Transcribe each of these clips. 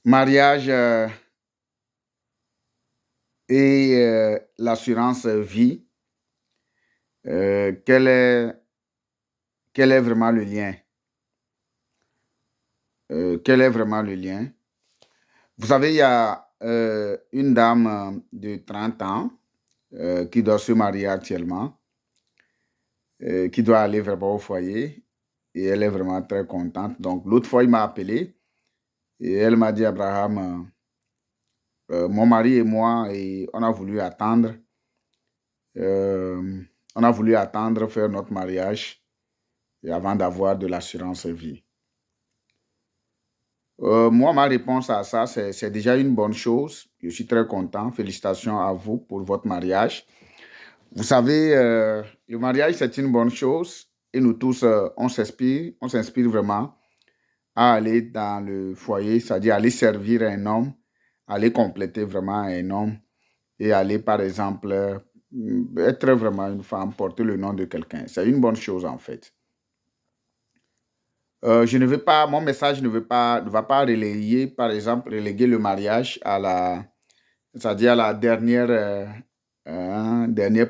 Mariage et l'assurance vie, quel est vraiment le lien? Quel est vraiment le lien? Vous savez, il y a une dame de 30 ans qui doit se marier actuellement, qui doit aller vraiment au foyer et elle est vraiment très contente. Donc, l'autre fois, il m'a appelé et elle m'a dit, Abraham, mon mari et moi, et euh, on a voulu attendre faire notre mariage et avant d'avoir de l'assurance vie. Moi, ma réponse à ça, c'est déjà une bonne chose. Je suis très content. Félicitations à vous pour votre mariage. Vous savez, le mariage, c'est une bonne chose et nous tous, on s'inspire vraiment à aller dans le foyer, c'est-à-dire aller servir un homme, aller compléter vraiment un homme et aller, par exemple, être vraiment une femme, porter le nom de quelqu'un. C'est une bonne chose, en fait. Je ne veux pas, mon message ne va pas relayer, par exemple, reléguer le mariage c'est-à-dire à la dernière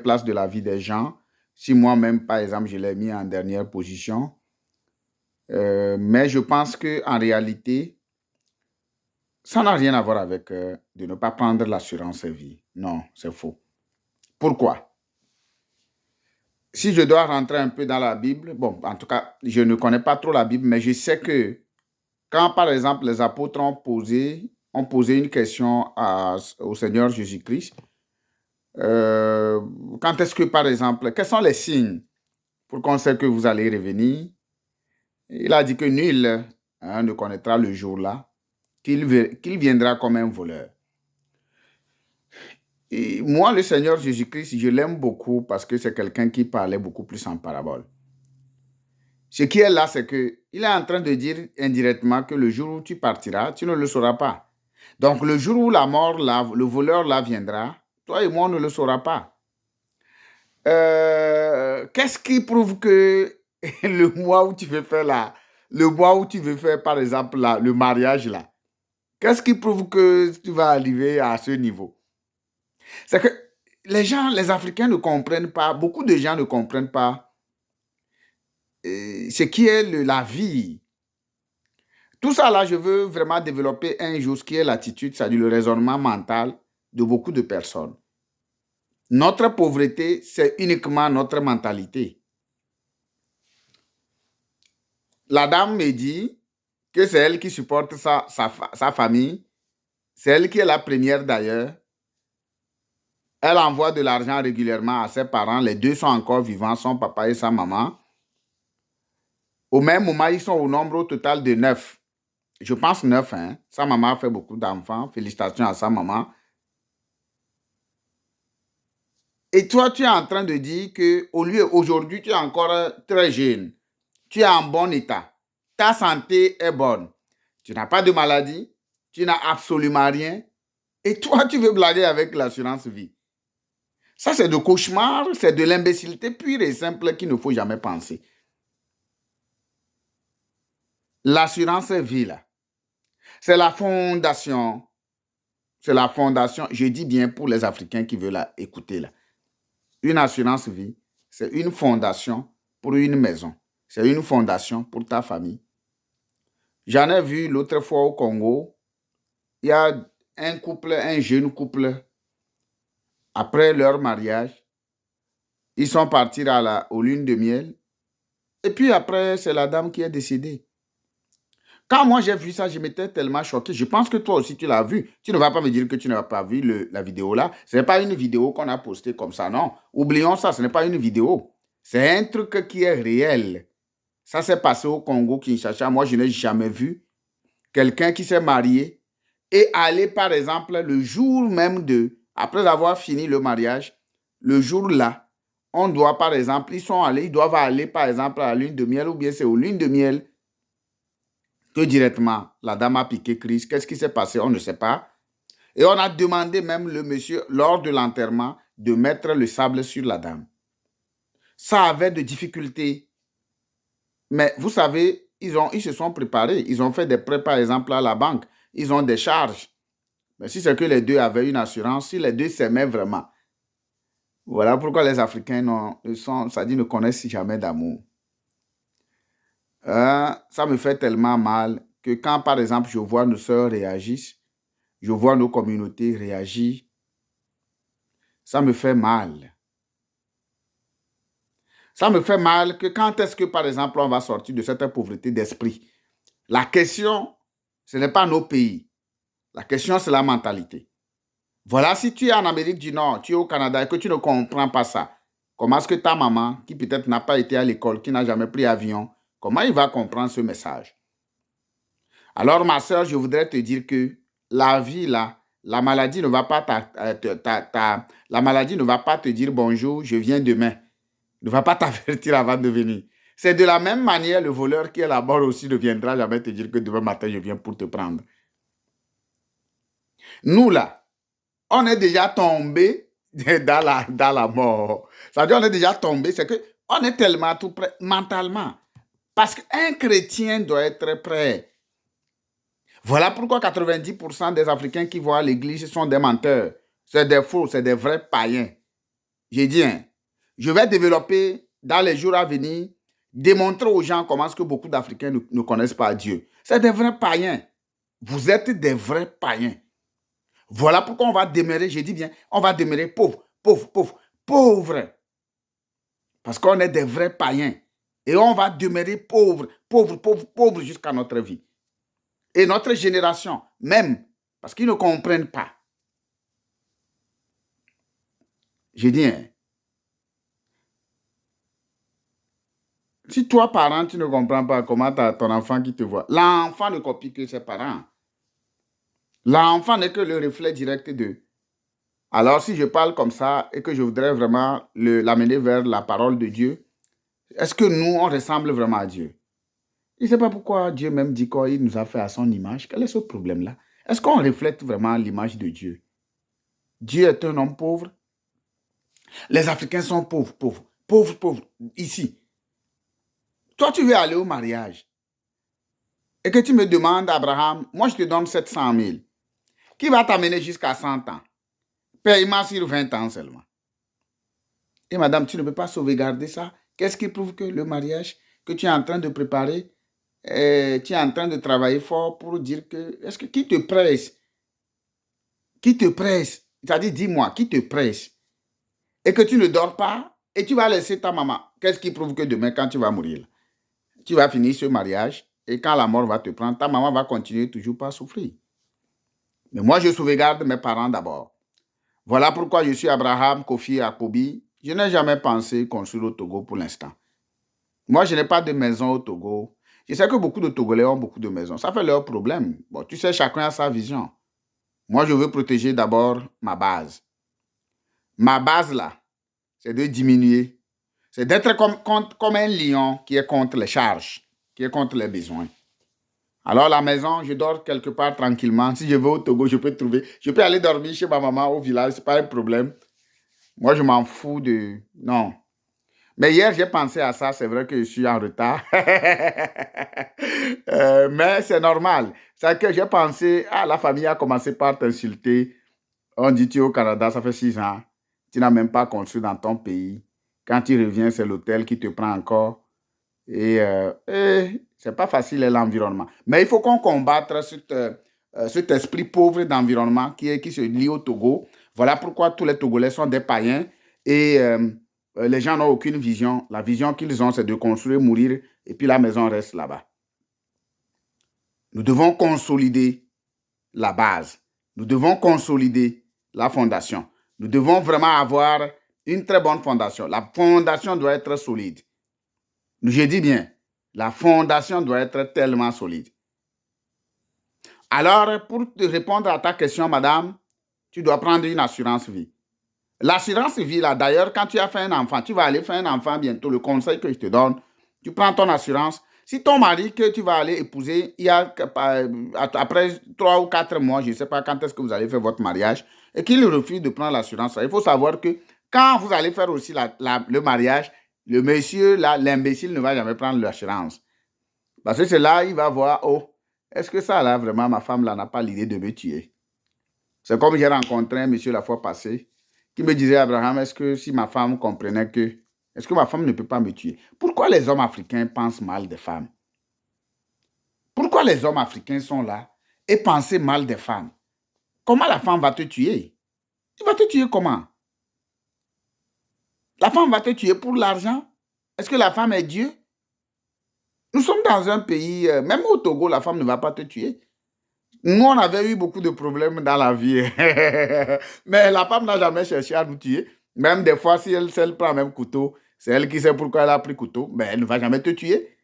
place de la vie des gens. Si moi-même, par exemple, je l'ai mis en dernière position. Mais je pense qu'en réalité, ça n'a rien à voir avec de ne pas prendre l'assurance vie. Non, c'est faux. Pourquoi? Si je dois rentrer un peu dans la Bible, bon, en tout cas, je ne connais pas trop la Bible, mais je sais que quand, par exemple, les apôtres ont posé une question au Seigneur Jésus-Christ, euh, quand est-ce que, par exemple, quels sont les signes pour qu'on sait que vous allez revenir? Il a dit que nul ne connaîtra le jour-là, qu'il viendra comme un voleur. Et moi, le Seigneur Jésus-Christ, je l'aime beaucoup parce que c'est quelqu'un qui parlait beaucoup plus en parabole. Ce qui est là, c'est qu'il est en train de dire indirectement que le jour où tu partiras, tu ne le sauras pas. Donc, le jour où la mort, là, le voleur là viendra, toi et moi, on ne le saura pas. Qu'est-ce qui prouve que le mois où tu veux faire le mois où tu veux faire, par exemple, le mariage là, qu'est-ce qui prouve que tu vas arriver à ce niveau? C'est que les gens, les Africains ne comprennent pas, beaucoup de gens ne comprennent pas ce qui est la vie. Tout ça là, je veux vraiment développer un jour ce qui est l'attitude, c'est-à-dire le raisonnement mental de beaucoup de personnes. Notre pauvreté, c'est uniquement notre mentalité. La dame me dit que c'est elle qui supporte sa famille, c'est elle qui est la première d'ailleurs. Elle envoie de l'argent régulièrement à ses parents, les deux sont encore vivants, son papa et sa maman. Au même moment, ils sont au nombre au total de 9. Je pense 9, hein. Sa maman a fait beaucoup d'enfants, félicitations à sa maman. Et toi, tu es en train de dire que au lieu aujourd'hui, tu es encore très jeune, tu es en bon état, ta santé est bonne, tu n'as pas de maladie, tu n'as absolument rien, et toi, tu veux blaguer avec l'assurance vie. Ça, c'est de cauchemar, c'est de l'imbécilité pure et simple qu'il ne faut jamais penser. L'assurance vie, là, c'est la fondation, je dis bien pour les Africains qui veulent écouter là. Une assurance vie, c'est une fondation pour une maison. C'est une fondation pour ta famille. J'en ai vu l'autre fois au Congo. Il y a un jeune couple, après leur mariage, ils sont partis aux lunes de miel. Et puis après, c'est la dame qui est décédée. Quand moi j'ai vu ça, je m'étais tellement choqué. Je pense que toi aussi tu l'as vu. Tu ne vas pas me dire que tu n'as pas vu la vidéo là. Ce n'est pas une vidéo qu'on a postée comme ça, non. Oublions ça, ce n'est pas une vidéo. C'est un truc qui est réel. Ça s'est passé au Congo, Kinshasa. Moi, je n'ai jamais vu quelqu'un qui s'est marié et aller, par exemple, le jour même après avoir fini le mariage, le jour là, on doit, par exemple, ils doivent aller, par exemple, à la lune de miel ou bien c'est aux lunes de miel que directement, la dame a piqué crise. Qu'est-ce qui s'est passé? On ne sait pas. Et on a demandé même le monsieur, lors de l'enterrement, de mettre le sable sur la dame. Ça avait de difficultés. Mais vous savez, ils se sont préparés. Ils ont fait des prêts, par exemple, à la banque. ils ont des charges. Mais si c'est que les deux avaient une assurance, si les deux s'aimaient vraiment, voilà pourquoi les Africains ne connaissent jamais d'amour. Ça me fait tellement mal que quand, par exemple, je vois nos sœurs réagissent, je vois nos communautés réagir, ça me fait mal. Ça me fait mal que quand est-ce que, par exemple, on va sortir de cette pauvreté d'esprit. La question, ce n'est pas nos pays. La question, c'est la mentalité. Voilà, si tu es en Amérique du Nord, tu es au Canada et que tu ne comprends pas ça, comment est-ce que ta maman, qui peut-être n'a pas été à l'école, qui n'a jamais pris avion, comment il va comprendre ce message? Alors, ma soeur, je voudrais te dire que la vie, là, la maladie ne va pas la maladie ne va pas te dire bonjour, je viens demain. Ne va pas t'avertir avant de venir. C'est de la même manière, le voleur qui est là-bas aussi ne viendra jamais te dire que demain matin, je viens pour te prendre. Nous, là, on est déjà tombé dans la mort. C'est-à-dire, on est déjà tombé, c'est qu'on est tellement tout prêt mentalement. Parce qu'un chrétien doit être prêt. Voilà pourquoi 90% des Africains qui vont à l'église sont des menteurs. C'est des faux, c'est des vrais païens. J'ai dit, hein, je vais développer dans les jours à venir, démontrer aux gens comment est-ce que beaucoup d'Africains ne connaissent pas Dieu. C'est des vrais païens. Vous êtes des vrais païens. Voilà pourquoi on va demeurer, je dis bien, on va demeurer pauvre, pauvre, pauvre, pauvre. Parce qu'on est des vrais païens. Et on va demeurer pauvre, pauvre, pauvre, pauvre jusqu'à notre vie. Et notre génération, même, parce qu'ils ne comprennent pas. Je dis, hein, si toi, parent, tu ne comprends pas comment ton enfant qui te voit, l'enfant ne copie que ses parents. L'enfant n'est que le reflet direct d'eux. Alors, si je parle comme ça et que je voudrais vraiment l'amener vers la parole de Dieu, est-ce que nous, on ressemble vraiment à Dieu? Je ne sais pas pourquoi Dieu même dit qu'il nous a fait à son image. Quel est ce problème-là? Est-ce qu'on reflète vraiment l'image de Dieu? Dieu est un homme pauvre. Les Africains sont pauvres, pauvres, pauvres, pauvres, ici. Toi, tu veux aller au mariage et que tu me demandes, Abraham, moi, je te donne 700 000. Qui va t'amener jusqu'à 100 ans? Paye-moi sur 20 ans seulement. Et madame, tu ne peux pas sauvegarder ça. Qu'est-ce qui prouve que le mariage que tu es en train de préparer, tu es en train de travailler fort pour dire que... Est-ce que qui te presse? Qui te presse? C'est-à-dire, dis-moi, qui te presse? Et que tu ne dors pas et tu vas laisser ta maman. Qu'est-ce qui prouve que demain, quand tu vas mourir, tu vas finir ce mariage et quand la mort va te prendre, ta maman va continuer toujours pas à souffrir. Mais moi, je sauvegarde mes parents d'abord. Voilà pourquoi je suis Abraham, Kofi et Akobi. Je n'ai jamais pensé construire au Togo pour l'instant. Moi, je n'ai pas de maison au Togo. Je sais que beaucoup de Togolais ont beaucoup de maisons. Ça fait leur problème. Bon, tu sais, chacun a sa vision. Moi, je veux protéger d'abord ma base. Ma base, là, c'est de diminuer. C'est d'être comme un lion qui est contre les charges, qui est contre les besoins. Alors, la maison, je dors quelque part tranquillement. Si je vais au Togo, je peux trouver. Je peux aller dormir chez ma maman au village, ce n'est pas un problème. Moi, je m'en fous de... Non. Mais hier, j'ai pensé à ça. C'est vrai que je suis en retard. Mais c'est normal. C'est que j'ai pensé, la famille a commencé par t'insulter. On dit, tu es au Canada, ça fait 6 ans. Tu n'as même pas construit dans ton pays. Quand tu reviens, c'est l'hôtel qui te prend encore. Et c'est pas facile l'environnement. Mais il faut qu'on combatte cet esprit pauvre d'environnement qui se lie au Togo. Voilà pourquoi tous les Togolais sont des païens et les gens n'ont aucune vision. La vision qu'ils ont, c'est de construire, mourir et puis la maison reste là-bas. Nous devons consolider la base. Nous devons consolider la fondation. Nous devons vraiment avoir une très bonne fondation. La fondation doit être solide. Je dis bien, la fondation doit être tellement solide. Alors, pour te répondre à ta question, madame, tu dois prendre une assurance vie. L'assurance vie, là, d'ailleurs, quand tu as fait un enfant, tu vas aller faire un enfant bientôt, le conseil que je te donne, tu prends ton assurance. Si ton mari que tu vas aller épouser, après 3 ou 4 mois, je ne sais pas quand est-ce que vous allez faire votre mariage, et qu'il refuse de prendre l'assurance, il faut savoir que quand vous allez faire aussi le mariage, le monsieur, l'imbécile ne va jamais prendre l'assurance. Parce que c'est là, il va voir, oh, Est-ce que ça, là, vraiment, ma femme, là, n'a pas l'idée de me tuer? C'est comme j'ai rencontré un monsieur la fois passée qui me disait, Abraham, est-ce que si ma femme comprenait que, est-ce que ma femme ne peut pas me tuer? Pourquoi les hommes africains pensent mal des femmes? Pourquoi les hommes africains sont là et pensent mal des femmes? Comment la femme va te tuer? Il va te tuer comment? La femme va te tuer pour l'argent? Est-ce que la femme est Dieu? Nous sommes dans un pays, même au Togo, la femme ne va pas te tuer. Nous, on avait eu beaucoup de problèmes dans la vie. Mais la femme n'a jamais cherché à nous tuer. Même des fois, si elle prend même couteau, c'est elle qui sait pourquoi elle a pris couteau, mais elle ne va jamais te tuer.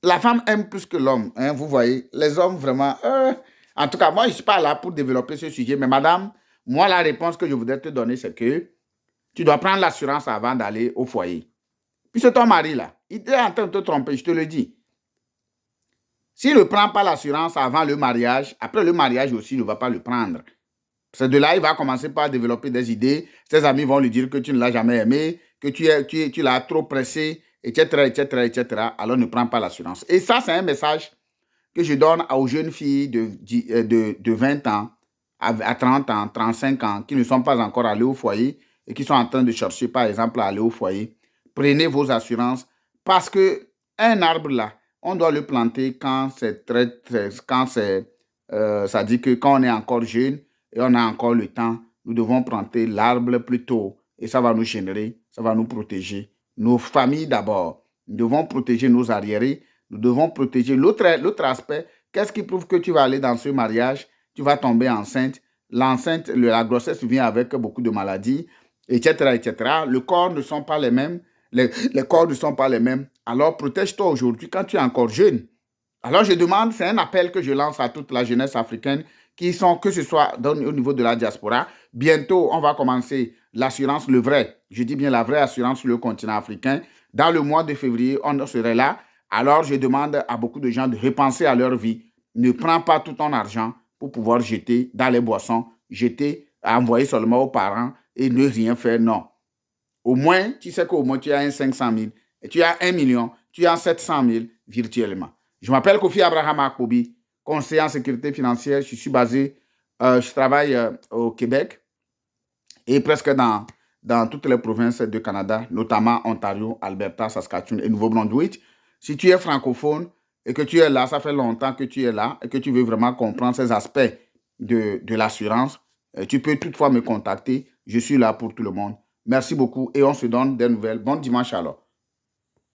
La femme aime plus que l'homme, hein, vous voyez. Les hommes, vraiment... En tout cas, moi, je ne suis pas là pour développer ce sujet. Mais madame, moi, la réponse que je voudrais te donner, c'est que tu dois prendre l'assurance avant d'aller au foyer. Puis c'est ton mari, là. Il est en train de te tromper, je te le dis. S'il ne prend pas l'assurance avant le mariage, après le mariage aussi, il ne va pas le prendre. C'est de là, il va commencer par développer des idées. Ses amis vont lui dire que tu ne l'as jamais aimé, que tu l'as trop pressé, etc., etc., etc. Alors ne prends pas l'assurance. Et ça, c'est un message que je donne aux jeunes filles de 20 ans, à 30 ans, 35 ans, qui ne sont pas encore allées au foyer et qui sont en train de chercher, par exemple, à aller au foyer. Prenez vos assurances parce qu'un arbre, là, on doit le planter quand ça dit que quand on est encore jeune et on a encore le temps, nous devons planter l'arbre plus tôt et ça va nous générer, ça va nous protéger. Nos familles d'abord. Nous devons protéger nos arriérés. Nous devons protéger l'autre aspect. Qu'est-ce qui prouve que tu vas aller dans ce mariage? Tu vas tomber enceinte. L'enceinte, la grossesse vient avec beaucoup de maladies, etc., etc. Le corps ne sont pas les mêmes. Les corps ne sont pas les mêmes. Alors, protège-toi aujourd'hui quand tu es encore jeune. Alors, je demande, c'est un appel que je lance à toute la jeunesse africaine qui sont, que ce soit au niveau de la diaspora. Bientôt, on va commencer l'assurance, le vrai. Je dis bien la vraie assurance sur le continent africain. Dans le mois de février, on serait là. Alors, je demande à beaucoup de gens de repenser à leur vie. Ne prends pas tout ton argent pour pouvoir jeter dans les boissons, jeter, envoyer seulement aux parents et ne rien faire. Non. Au moins, tu sais qu'au moins, tu as un 500 000, et tu as 1 million, tu as 700 000 virtuellement. Je m'appelle Kofi Abraham Akpobi, conseiller en sécurité financière. Je suis basé, je travaille au Québec et presque dans toutes les provinces du Canada, notamment Ontario, Alberta, Saskatchewan et Nouveau-Brunswick. Si tu es francophone et que tu es là, ça fait longtemps que tu es là et que tu veux vraiment comprendre ces aspects de l'assurance, tu peux toutefois me contacter. Je suis là pour tout le monde. Merci beaucoup et on se donne des nouvelles. Bon dimanche alors.